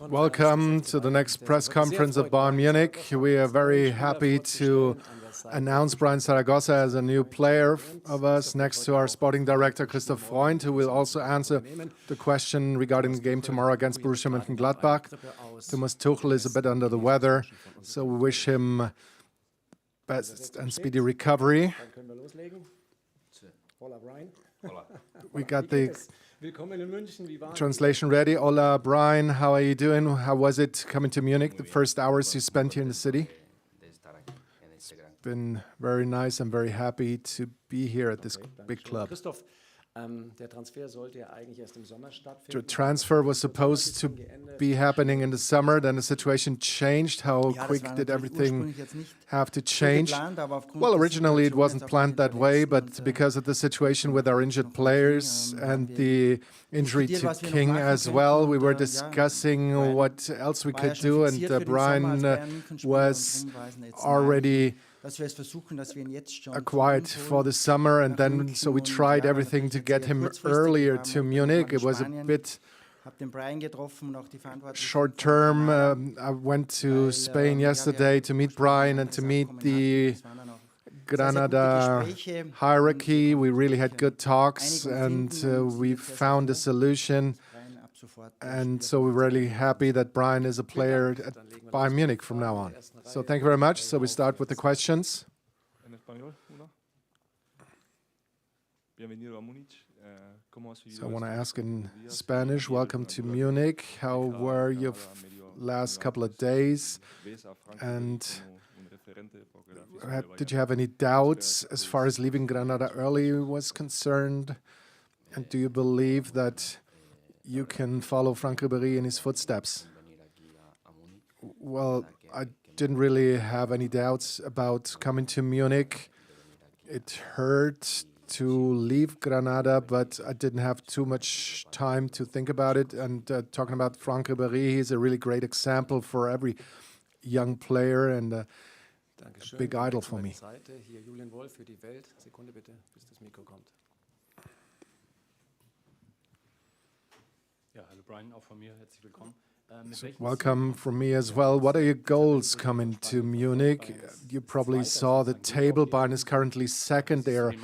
Welcome to the next press conference of Bayern Munich. We are very happy to announce Bryan Zaragoza as a new player of us next to our sporting director Christoph Freund, who will also answer the question regarding the game tomorrow against Borussia Mönchengladbach. Thomas Tuchel is a bit under the weather, so we wish him best and speedy recovery. We got the translation ready. Hola, Bryan. How are you doing? How was it coming to Munich, the first hours you spent here in the city? It's been very nice. I'm very happy to be here at this big club. The transfer was supposed to be happening in the summer, then the situation changed. How quick did everything have to change? Well, originally it wasn't planned that way, but because of the situation with our injured players and the injury to King as well, we were discussing what else we could do, and Bryan was already acquired for the summer, and then so we tried everything to get him earlier to Munich. It was a bit short term. I went to Spain yesterday to meet Bryan and to meet the Granada hierarchy. We really had good talks, and we found a solution. And so we're really happy that Bryan is a player at Bayern Munich from now on. So thank you very much. So we start with the questions. So I want to ask in Spanish, welcome to Munich. How were your last couple of days? And did you have any doubts as far as leaving Granada early was concerned? And do you believe that you can follow Franck Ribéry in his footsteps? Well, I didn't really have any doubts about coming to Munich. It hurt to leave Granada, but I didn't have too much time to think about it. And talking about Franck Ribéry, he's a really great example for every young player and a big idol for me. So welcome from me as well. What are your goals coming to Munich? You probably saw the table. Bayern is currently second. They are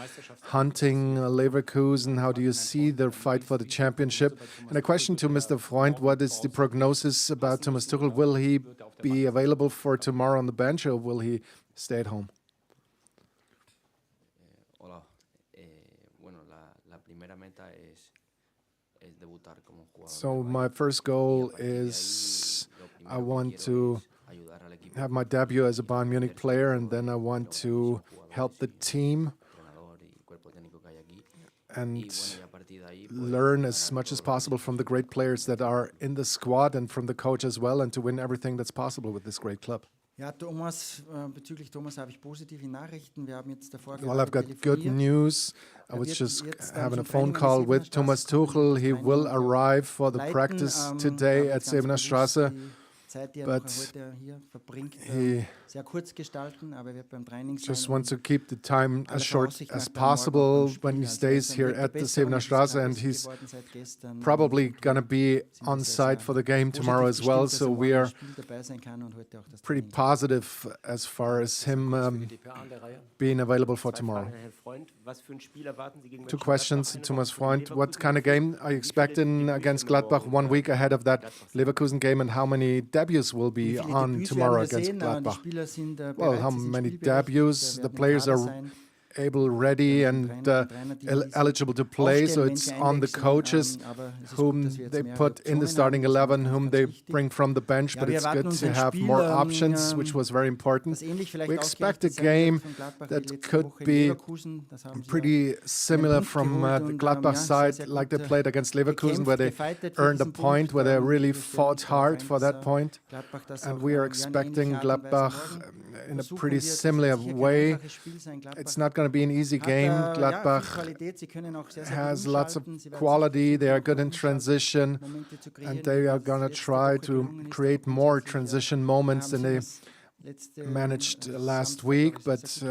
hunting Leverkusen. How do you see their fight for the championship? And a question to Mr. Freund, what is the prognosis about Thomas Tuchel? Will he be available for tomorrow on the bench, or will he stay at home? So my first goal is I want to have my debut as a Bayern Munich player, and then I want to help the team and learn as much as possible from the great players that are in the squad and from the coach as well, and to win everything that's possible with this great club. Bezüglich Thomas habe ich positive Nachrichten. Wir haben jetzt davor Well, I've got good news. I was just having a phone call with Thomas Tuchel. He will arrive for the practice today at Sevener Straße, but he just wants to keep the time as short as possible when he stays here at the Sevener Straße, and he's probably going to be on site for the game tomorrow as well, so we are pretty positive as far as him being available for tomorrow. Two questions to Thomas Freund. What kind of game are you expecting against Gladbach 1 week ahead of that Leverkusen game, and how many debuts will be on tomorrow against Gladbach? Well, how many debuts? The players are able, ready, and eligible to play. So it's on the coaches whom they put in the starting 11, whom they bring from the bench. But it's good to have more options, which was very important. We expect a game that could be pretty similar from the Gladbach side, like they played against Leverkusen, where they earned a point, where they really fought hard for that point. And we are expecting Gladbach in a pretty similar way. It's not going to be an easy game. Gladbach has lots of quality. They are good in transition, and they are going to try to create more transition moments than they managed last week, but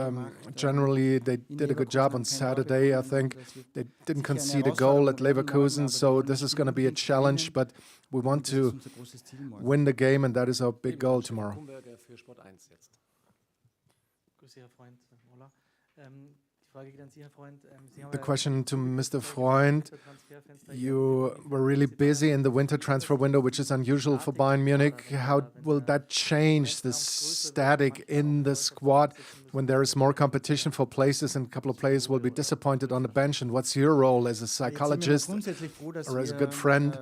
generally they did a good job on Saturday, I think. They didn't concede a goal at Leverkusen, so this is going to be a challenge, but we want to win the game, and that is our big goal tomorrow. The question to Mr. Freund, you were really busy in the winter transfer window, which is unusual for Bayern Munich. How will that change the static in the squad when there is more competition for places and a couple of players will be disappointed on the bench? And what's your role as a psychologist or as a good friend?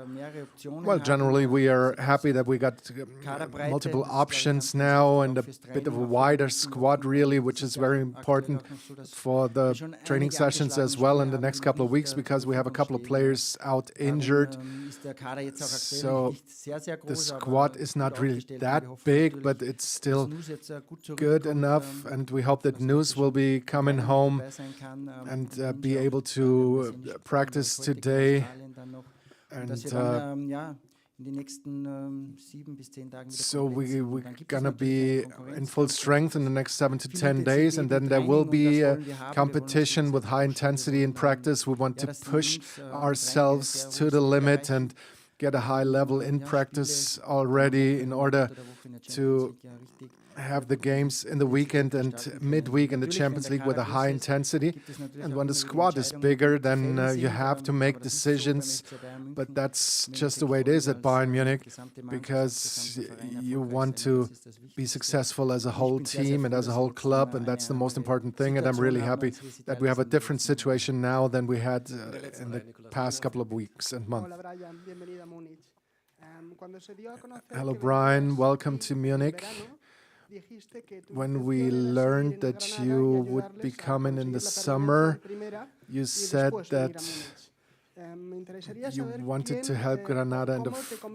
Well, generally we are happy that we got multiple options now and a bit of a wider squad really, which is very important for the training sessions as well in the next couple of weeks because we have a couple of players out injured. So the squad is not really that big, but it's still good enough, and we hope that News will be coming home and be able to practice today. And so we're going to be in full strength in the next 7 to 10 days, and then there will be a competition with high intensity in practice. We want to push ourselves to the limit and get a high level in practice already in order to have the games in the weekend and midweek in the Champions League with a high intensity. And when the squad is bigger, then you have to make decisions. But that's just the way it is at Bayern Munich, because you want to be successful as a whole team and as a whole club, and that's the most important thing. And I'm really happy that we have a different situation now than we had in the past couple of weeks and months. Hello, Brian. Welcome to Munich. When we learned that you would be coming in the summer, you said that you wanted to help Granada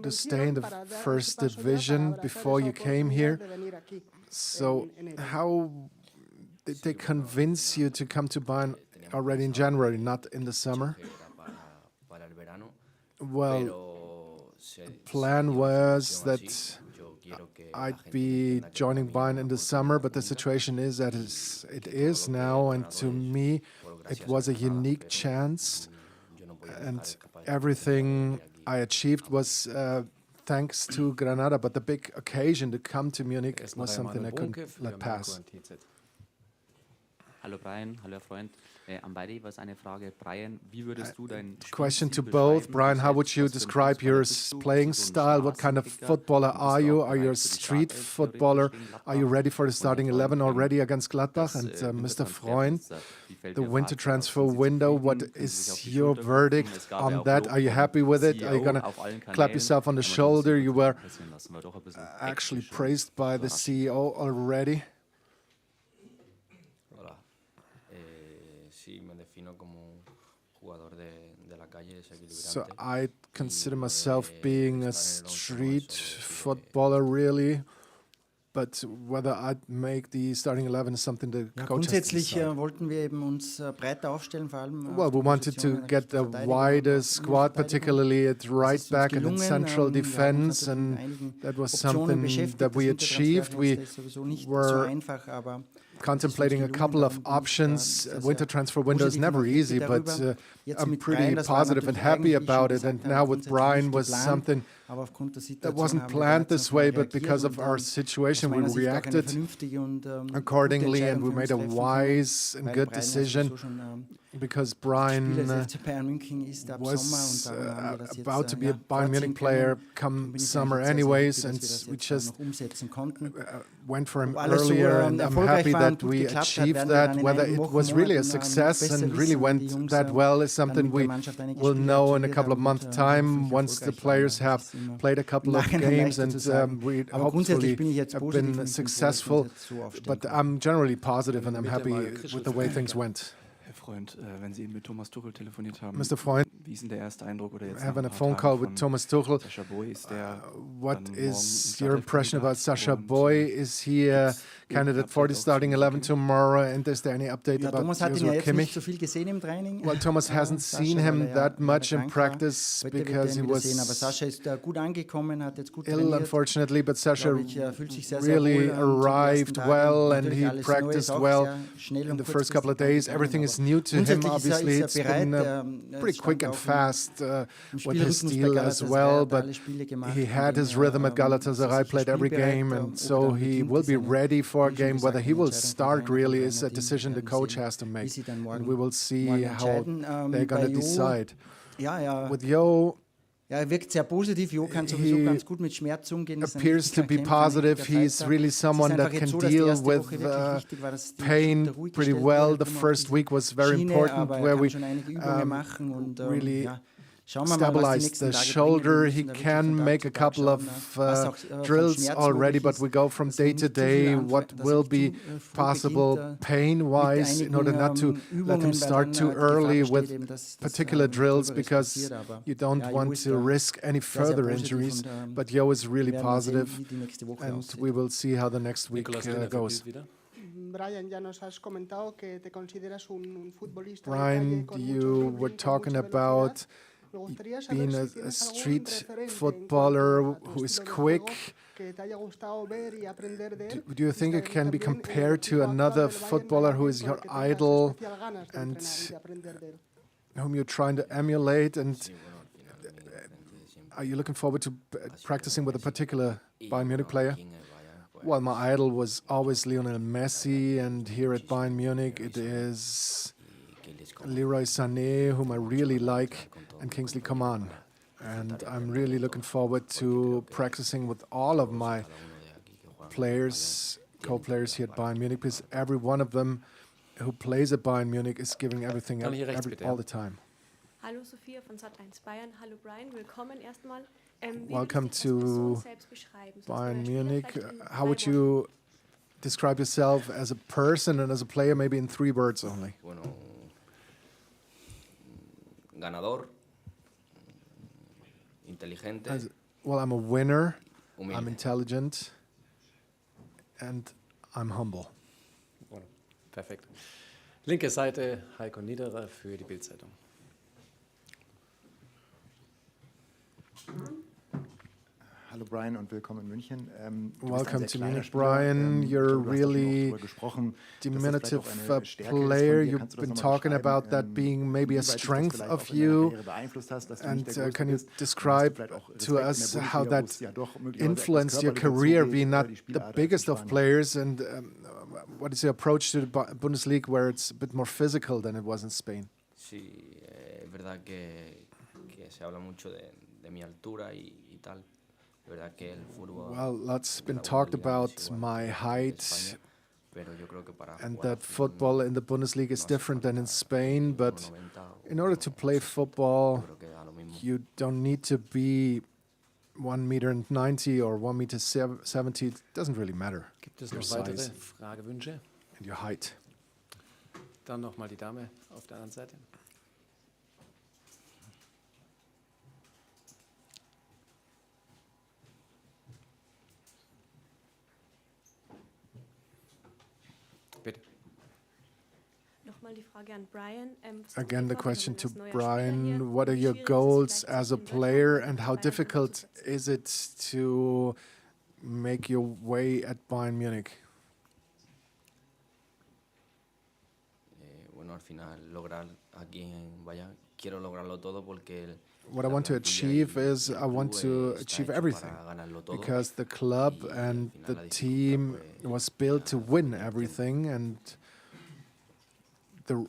to stay in the first division before you came here. So how did they convince you to come to Bayern already in January, not in the summer? Well, the plan was that I'd be joining Bayern in the summer, but the situation is that it is now, and to me it was a unique chance, and everything I achieved was thanks to Granada, but the big occasion to come to Munich was something I couldn't let pass. Hallo Brian, hallo Herr Freund. An beide was eine Frage. Brian, wie würdest du dein Question to both. Brian, how would you describe your playing style? What kind of footballer are you? Are you a street footballer? Are you ready for the starting 11 already against Gladbach? And Mr. Freund, the winter transfer window, what is your verdict on that? Are you happy with it? Are you going to clap yourself on the shoulder? You were actually praised by the CEO already. So I consider myself being a street footballer, really. But whether I'd make the starting 11 is something the coach has to decide. Well, we wanted to get a wider squad, particularly at right back and in central defense, and that was something that we achieved. We were contemplating a couple of options. Winter transfer window is never easy, but I'm pretty positive and happy about it. And now with Brian was something that wasn't planned this way, but because of our situation, we reacted accordingly, and we made a wise and good decision. Because Brian was about to be a Bayern Munich player come summer anyways, and we just went for him earlier, and I'm happy that we achieved that. Whether it was really a success and really went that well is something we will know in a couple of months' time once the players have played a couple of games, and we hopefully have been successful. But I'm generally positive, and I'm happy with the way things went. Freund, wenn Sie mit Thomas Tuchel telefoniert haben, Mr. Freund, wie ist denn der erste Eindruck oder jetzt having nach a ein paar phone Tagen call with von Thomas Tuchel. Sascha Boy, ist der What dann is morgen your im impression about Sascha Startelf-Kandidat? Boy? Is he a gibt's candidate irgendein for the Update auch starting zu 11 Kimmich? tomorrow? And is there any update Ja, about Thomas hat ihn Joshua ja jetzt nicht Kimmich? so viel gesehen im Training. Well, Thomas hasn't Sascha, seen weil him er that ja much in krank war. practice Heute wird er because ihn he wieder sehen, aber was Sascha ist gut angekommen, hat jetzt gut ill, trainiert. unfortunately, but Sascha Glaube ich, fühlt sich sehr, sehr really wohl an die arrived ersten Tage. well and Natürlich he alles Neue ist practiced auch well sehr schnell in und the first couple of kurzfristig days. Everything is new to him, grundsätzlich obviously. ist It's er been bereit. pretty Es quick stand and auch fast im with his Spielrhythmus bei steel as Galatasaray, well, hat er but alle Spiele gemacht, he von had dem his her, rhythm at ist er Galatasaray, sicher played every spielbereit, game, ob and er so dann he beginnt, will ist be eine, ready for a wie schon game. Whether gesagt, he eine will Entscheidung vom start Trainer, really vom is a Trainerteam. decision Wir the werden coach sehen, has to wie make, sie dann and morgen we will see how entscheiden. they're Bei going to Jo, decide. ja, With Jo, er wirkt sehr positiv. Jo kann sowieso he ganz gut mit Schmerz umgehen. Ist ein appears to richtiger be Kämpfer, ein positive. richtiger He's Fighter. really Es ist someone einfach that jetzt can so, dass die deal erste with Woche wirklich wichtig war, dass die pain da ruhig pretty gestellt well. wurde, The drum auf first diese week was very Schiene, important, aber er where kann we schon einige Übungen machen und really ja. Schauen wir mal, was die stabilized nächsten the Tage shoulder. bringen. He Wir müssen da wirklich can von Tag make zu a Tag couple schauen, of was auch vom drills Schmerz already, möglich but ist, we go from dass er day nicht to zu viel day. What dass er will nicht be zu früh possible beginnt, pain-wise in order not to Übungen, let him weil start dann too die Gefahr early besteht with eben, dass particular drills Gröberes because passiert, aber you don't ja, Jo want ist to da risk any sehr, sehr further positiv injuries. und, But Jo is really wir werden sehen, positive, wie die nächste Woche and aussieht. we will see how the next week Nicolas Lehner für goes. Bild wieder. Brian, ya nos has comentado que te consideras un futbolista de Brian, calle con mucho you dribbling, were con talking mucha about velocidad. Me gustaría being saber a si tienes algún street referente en footballer cuanto a tu who is estilo de juego quick. que te haya gustado ver y aprender de él. Do you think it can be También en el compared to equipo actual another del Bayern footballer who Munich is con your el que tengas idol especial ganas de and entrenar y de aprender de él? whom you're trying to emulate? And are you looking forward to practicing with a particular Bayern Munich player? Well, my idol was always Lionel Messi, and here at Bayern Munich it is Leroy Sané, whom I really like, and Kingsley Coman. And I'm really looking forward to practicing with all of my players, co-players here at Bayern Munich, because every one of them who plays at Bayern Munich is giving everything Dann hier rechts bitte, ja. all the time. Hallo Sophia von Sat1 Bayern. Hallo Brian, willkommen erstmal. Wie Welcome würdest du dich als Person to selbst beschreiben? So als Bayern neuer Spieler Munich. vielleicht in How would 3 Worten. you describe yourself as a person and as a player, maybe in 3 words only? Bueno, ganador, inteligente, Well, I'm a winner, I'm humilde. intelligent, and I'm humble. Bueno, perfekt. Linke Seite, Heiko Niederer für die Bild-Zeitung. Hallo Brian und willkommen in München. Welcome to Munich, Brian. You're really diminutive player. You've been talking about that being maybe a strength of you. And can you describe to us how that influenced your career, being not the biggest of players? And what is your approach to the Bundesliga, where it's a bit more physical than it was in Spain? Sí, es verdad que se habla mucho de mi altura y tal. Es verdad que el fútbol. Well, lots been talked about my height, and that football in the Bundesliga is different than in Spain. But in order to play football, you don't need to be 1,90 m or 1,70 m. It doesn't really matter. Gibt es Your noch weitere size Fragewünsche? and your height. Dann nochmal die Dame auf der anderen Seite. Bitte. Nochmal die Frage an Brian. Again, the question to Brian, what are your goals as a player and how difficult is it to make your way at Bayern Munich? Bueno, al final lograr aquí en Bayern, quiero lograrlo todo porque What I want to achieve is I want to achieve everything, because the club and the team was built to win everything, and the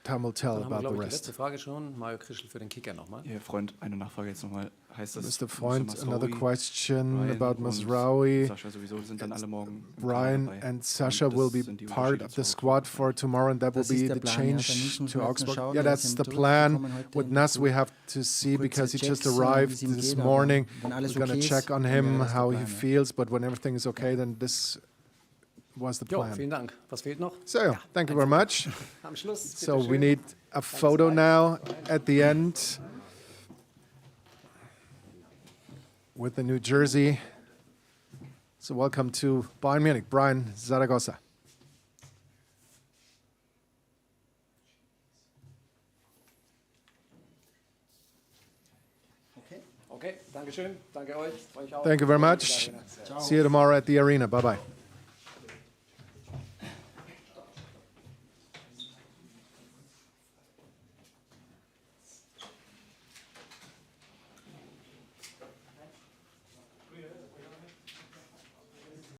time will tell Dann haben wir, about the glaube ich, die rest. letzte Frage schon. Mario Krischl für den Kicker nochmal. Ihr Freund, eine Nachfrage jetzt nochmal. Heißt das, Mr. Freund, another Masraoui, question Brian about und Masraoui. Sascha sowieso sind dann alle morgen im Brian Kader dabei. and Sascha Und will das be sind die part Unterschiede of the zu squad for tomorrow, and that will Das be ist der the Plan, ja. Da change müssen wir to jetzt Augsburg. schauen, Yeah, wir that's sind the plan. zurückgekommen heute With und Nas, we have to see, kurze because he just Checks, wie arrived es ihm this geht, aber morning. wenn alles We're going to okay ist, check on dann him wäre das der how Plan, he ja. feels, but when everything is okay, then this was the Jo, plan. vielen Dank. Was fehlt noch? So, thank you very much. Am Schluss. So bitteschön. we need a photo now at the end with the new jersey. So welcome to Bayern Munich, Bryan Zaragoza. Okay, danke schön. Danke euch. Euch auch. Thank you very much. See you tomorrow at the arena. Bye-bye.